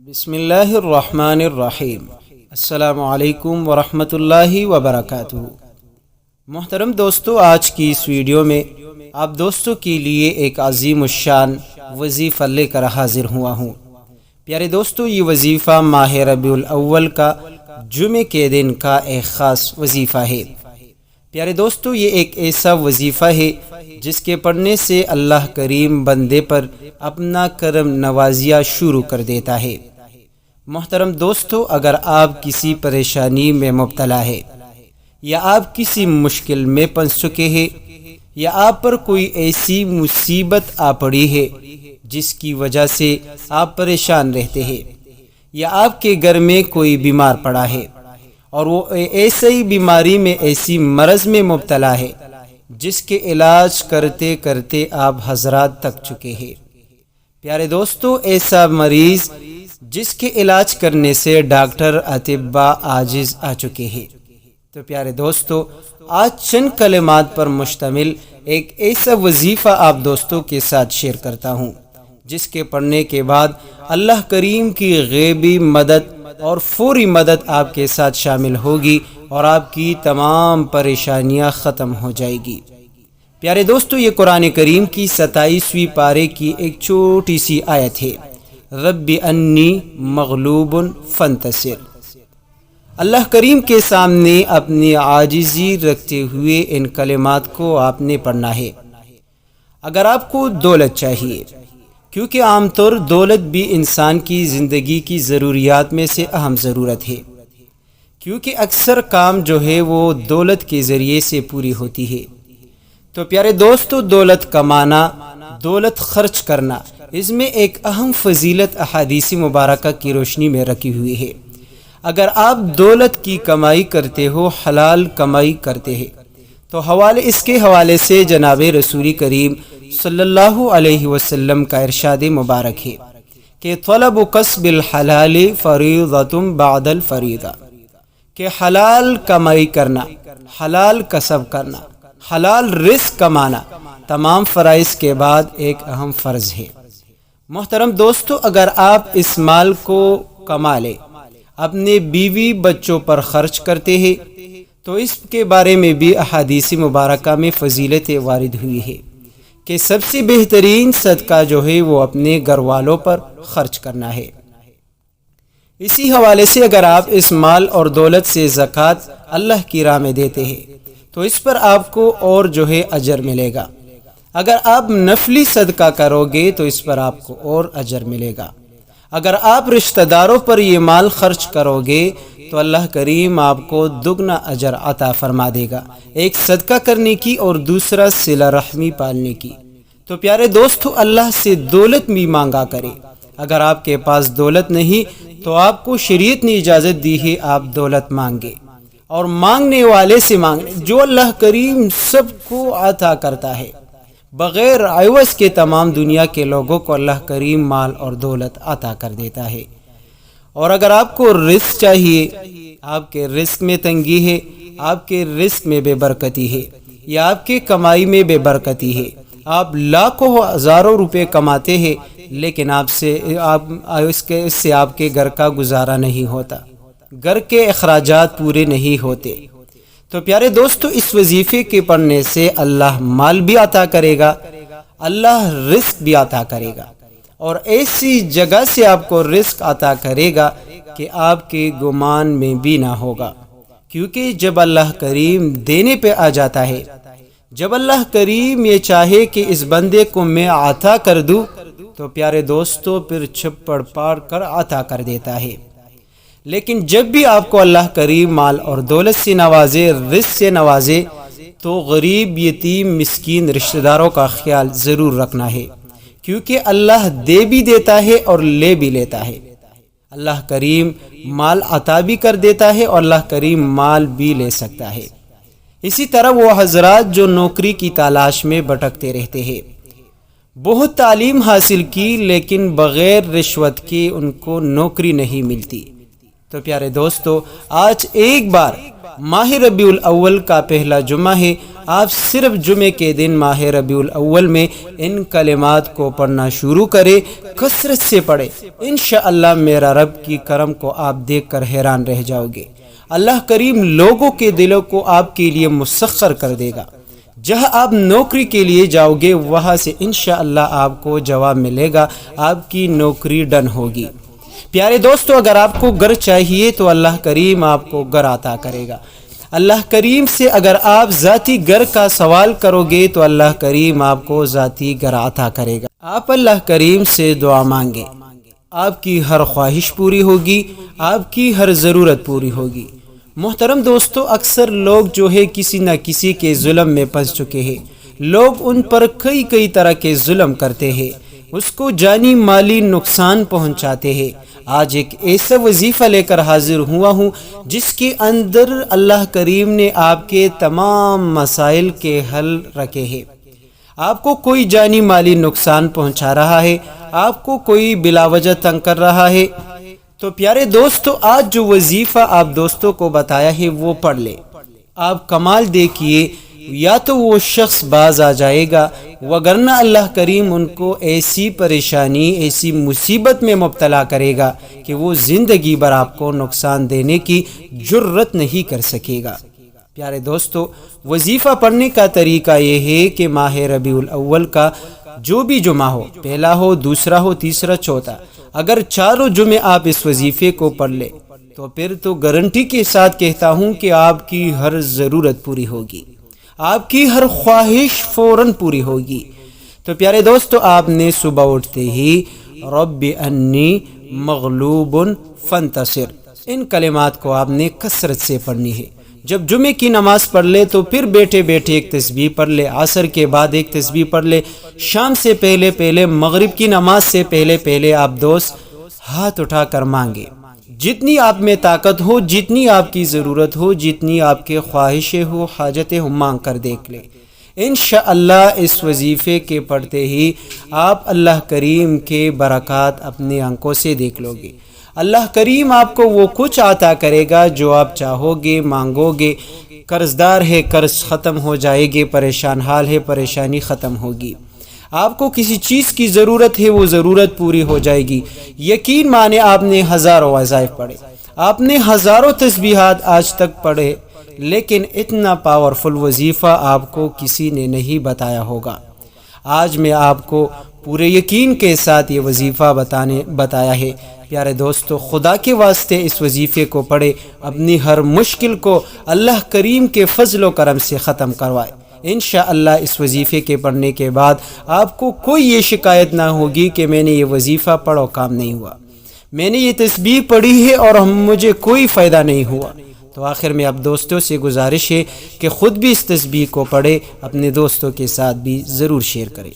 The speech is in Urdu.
بسم اللہ الرحمن الرحیم۔ السلام علیکم ورحمۃ اللہ وبرکاتہ۔ محترم دوستو، آج کی اس ویڈیو میں آپ دوستوں کے لیے ایک عظیم الشان وظیفہ لے کر حاضر ہوا ہوں۔ پیارے دوستو، یہ وظیفہ ماہ ربیع الاول کا جمعے کے دن کا ایک خاص وظیفہ ہے۔ پیارے دوستو، یہ ایک ایسا وظیفہ ہے جس کے پڑھنے سے اللہ کریم بندے پر اپنا کرم نوازیہ شروع کر دیتا ہے۔ محترم دوستو، اگر آپ کسی پریشانی میں مبتلا ہے یا آپ کسی مشکل میں پھنس چکے ہیں یا آپ پر کوئی ایسی مصیبت آ پڑی ہے جس کی وجہ سے آپ پریشان رہتے ہیں، یا آپ کے گھر میں کوئی بیمار پڑا ہے اور وہ ایسی بیماری میں ایسی مرض میں مبتلا ہے جس کے علاج کرتے کرتے آپ حضرات تک چکے ہیں۔ پیارے دوستو، ایسا مریض جس کے علاج کرنے سے ڈاکٹر اطباء عاجز آ چکے ہیں، تو پیارے دوستو، آج چند کلمات پر مشتمل ایک ایسا وظیفہ آپ دوستوں کے ساتھ شیئر کرتا ہوں جس کے پڑھنے کے بعد اللہ کریم کی غیبی مدد اور فوری مدد آپ کے ساتھ شامل ہوگی اور آپ کی تمام پریشانیاں ختم ہو جائے گی۔ پیارے دوستو، یہ قرآن کریم کی 27ویں پارے کی ایک چھوٹی سی آیت ہے، رب انی مغلوب فانتصر۔ اللہ کریم کے سامنے اپنی عاجزی رکھتے ہوئے ان کلمات کو آپ نے پڑھنا ہے۔ اگر آپ کو دولت چاہیے، کیونکہ عام طور دولت بھی انسان کی زندگی کی ضروریات میں سے اہم ضرورت ہے، کیونکہ اکثر کام جو ہے وہ دولت کے ذریعے سے پوری ہوتی ہے۔ تو پیارے دوستو، دولت کمانا، دولت خرچ کرنا، اس میں ایک اہم فضیلت احادیث مبارکہ کی روشنی میں رکھی ہوئی ہے۔ اگر آپ دولت کی کمائی کرتے ہو، حلال کمائی کرتے ہیں، تو اس کے حوالے سے جناب رسول کریم صلی اللہ علیہ وسلم کا ارشاد مبارک ہے کہ طلب کسب الحلال فریضۃ بعد الفریضہ، کہ حلال کمائی کرنا، حلال کسب کرنا، حلال رزق کمانا تمام فرائض کے بعد ایک اہم فرض ہے۔ محترم دوستو، اگر آپ اس مال کو کما لیں، اپنے بیوی بچوں پر خرچ کرتے ہیں، تو اس کے بارے میں بھی احادیث مبارکہ میں فضیلت وارد ہوئی ہے کہ سب سے بہترین صدقہ جو ہے وہ اپنے گھر والوں پر خرچ کرنا ہے۔ اسی حوالے سے اگر آپ اس مال اور دولت سے زکوٰۃ اللہ کی راہ میں دیتے ہیں تو اس پر آپ کو اور جو ہے اجر ملے گا۔ اگر آپ نفلی صدقہ کرو گے تو اس پر آپ کو اور اجر ملے گا۔ اگر آپ رشتہ داروں پر یہ مال خرچ کرو گے تو اللہ کریم آپ کو دگنا اجر عطا فرما دے گا، ایک صدقہ کرنے کی اور دوسرا صلہ رحمی پالنے کی۔ تو پیارے دوستو، اللہ سے دولت بھی مانگا کرے۔ اگر آپ کے پاس دولت نہیں تو آپ کو شریعت نے اجازت دی ہے آپ دولت مانگے، اور مانگنے والے سے مانگنے، جو اللہ کریم سب کو عطا کرتا ہے بغیر عوض کے، تمام دنیا کے لوگوں کو اللہ کریم مال اور دولت عطا کر دیتا ہے۔ اور اگر آپ کو رزق چاہیے، آپ کے رزق میں تنگی ہے، آپ کے رزق میں بے برکتی ہے، یا آپ کے کمائی میں بے برکتی ہے، آپ لاکھوں ہزاروں روپے کماتے ہیں لیکن اس سے آپ کے گھر کا گزارا نہیں ہوتا، گھر کے اخراجات پورے نہیں ہوتے، تو پیارے دوستو، اس وظیفے کے پڑھنے سے اللہ مال بھی عطا کرے گا، اللہ رزق بھی عطا کرے گا، اور ایسی جگہ سے آپ کو رزق عطا کرے گا کہ آپ کے گمان میں بھی نہ ہوگا، کیونکہ جب اللہ کریم دینے پہ آ جاتا ہے، جب اللہ کریم یہ چاہے کہ اس بندے کو میں عطا کر دوں تو پیارے دوستو پھر چھپڑ پاڑ کر عطا کر دیتا ہے۔ لیکن جب بھی آپ کو اللہ کریم مال اور دولت سے نوازے، رزق سے نوازے، تو غریب، یتیم، مسکین رشتہ داروں کا خیال ضرور رکھنا ہے، کیونکہ اللہ دے بھی دیتا ہے اور لے بھی لیتا ہے۔ اللہ کریم مال عطا بھی کر دیتا ہے اور اللہ کریم مال بھی لے سکتا ہے۔ اسی طرح وہ حضرات جو نوکری کی تلاش میں بھٹکتے رہتے ہیں، بہت تعلیم حاصل کی لیکن بغیر رشوت کے ان کو نوکری نہیں ملتی، تو پیارے دوستو، آج ایک بار ماہ ربیع الاول کا پہلا جمعہ ہے، آپ صرف جمعے کے دن ماہ ربیع الاول میں ان کلمات کو پڑھنا شروع کریں، کثرت سے پڑھیں، انشاءاللہ میرا رب کی کرم کو آپ دیکھ کر حیران رہ جاؤ گے۔ اللہ کریم لوگوں کے دلوں کو آپ کے لیے مسخر کر دے گا۔ جہاں آپ نوکری کے لیے جاؤ گے وہاں سے انشاءاللہ آپ کو جواب ملے گا، آپ کی نوکری ڈن ہوگی۔ پیارے دوستو، اگر آپ کو گھر چاہیے تو اللہ کریم آپ کو گھر عطا کرے گا۔ اللہ کریم سے اگر آپ ذاتی گھر کا سوال کرو گے تو اللہ کریم آپ کو ذاتی گھر عطا کرے گا۔ آپ اللہ کریم سے دعا مانگے، آپ کی ہر خواہش پوری ہوگی، آپ کی ہر ضرورت پوری ہوگی۔ محترم دوستو، اکثر لوگ جو ہے کسی نہ کسی کے ظلم میں پھنس چکے ہیں۔ لوگ ان پر کئی طرح کے ظلم کرتے ہیں، اس کو جانی مالی نقصان پہنچاتے ہیں۔ آج ایک ایسا وظیفہ لے کر حاضر ہوا ہوں جس کے اندر اللہ کریم نے آپ کے تمام مسائل کے حل رکھے ہیں۔ آپ کو کوئی جانی مالی نقصان پہنچا رہا ہے، آپ کو کوئی بلا وجہ تنگ کر رہا ہے، تو پیارے دوستو آج جو وظیفہ آپ دوستوں کو بتایا ہے وہ پڑھ لے۔ آپ کمال دیکھیے، یا تو وہ شخص باز آ جائے گا، وگرنہ اللہ کریم ان کو ایسی پریشانی، ایسی مصیبت میں مبتلا کرے گا کہ وہ زندگی بھر آپ کو نقصان دینے کی جرت نہیں کر سکے گا۔ پیارے دوستو، وظیفہ پڑھنے کا طریقہ یہ ہے کہ ماہ ربیع الاول کا جو بھی جمعہ ہو، پہلا ہو، دوسرا ہو، تیسرا، چوتھا، اگر چاروں جمعے آپ اس وظیفے کو پڑھ لے تو پھر تو گارنٹی کے ساتھ کہتا ہوں کہ آپ کی ہر ضرورت پوری ہوگی، آپ کی ہر خواہش فوراً پوری ہوگی۔ تو پیارے دوستو، آپ نے صبح اٹھتے ہی رب انی مغلوب فانتصر، ان کلمات کو آپ نے کثرت سے پڑھنی ہے۔ جب جمعے کی نماز پڑھ لے تو پھر بیٹھے بیٹھے ایک تسبیح پڑھ لے، عصر کے بعد ایک تسبیح پڑھ لے، شام سے پہلے، مغرب کی نماز سے پہلے آپ دوست ہاتھ اٹھا کر مانگے۔ جتنی آپ میں طاقت ہو، جتنی آپ کی ضرورت ہو، جتنی آپ کے خواہشیں ہو، حاجتیں ہو، مانگ کر دیکھ لے۔ انشاءاللہ اس وظیفے کے پڑھتے ہی آپ اللہ کریم کے برکات اپنے آنکھوں سے دیکھ لو گے۔ اللہ کریم آپ کو وہ کچھ عطا کرے گا جو آپ چاہو گے، مانگو گے۔ قرض دار ہے، قرض ختم ہو جائے گے، پریشان حال ہے، پریشانی ختم ہوگی۔ آپ کو کسی چیز کی ضرورت ہے، وہ ضرورت پوری ہو جائے گی۔ یقین مانے آپ نے ہزاروں وظائف پڑھے، آپ نے ہزاروں تسبیحات آج تک پڑھے، لیکن اتنا پاورفل وظیفہ آپ کو کسی نے نہیں بتایا ہوگا۔ آج میں آپ کو پورے یقین کے ساتھ یہ وظیفہ بتایا ہے۔ پیارے دوستو، خدا کے واسطے اس وظیفے کو پڑھے، اپنی ہر مشکل کو اللہ کریم کے فضل و کرم سے ختم کروائے۔ انشاءاللہ اس وظیفے کے پڑھنے کے بعد آپ کو کوئی یہ شکایت نہ ہوگی کہ میں نے یہ وظیفہ پڑھا کام نہیں ہوا، میں نے یہ تسبیح پڑھی ہے اور مجھے کوئی فائدہ نہیں ہوا۔ تو آخر میں اب دوستوں سے گزارش ہے کہ خود بھی اس تسبیح کو پڑھے، اپنے دوستوں کے ساتھ بھی ضرور شیئر کریں۔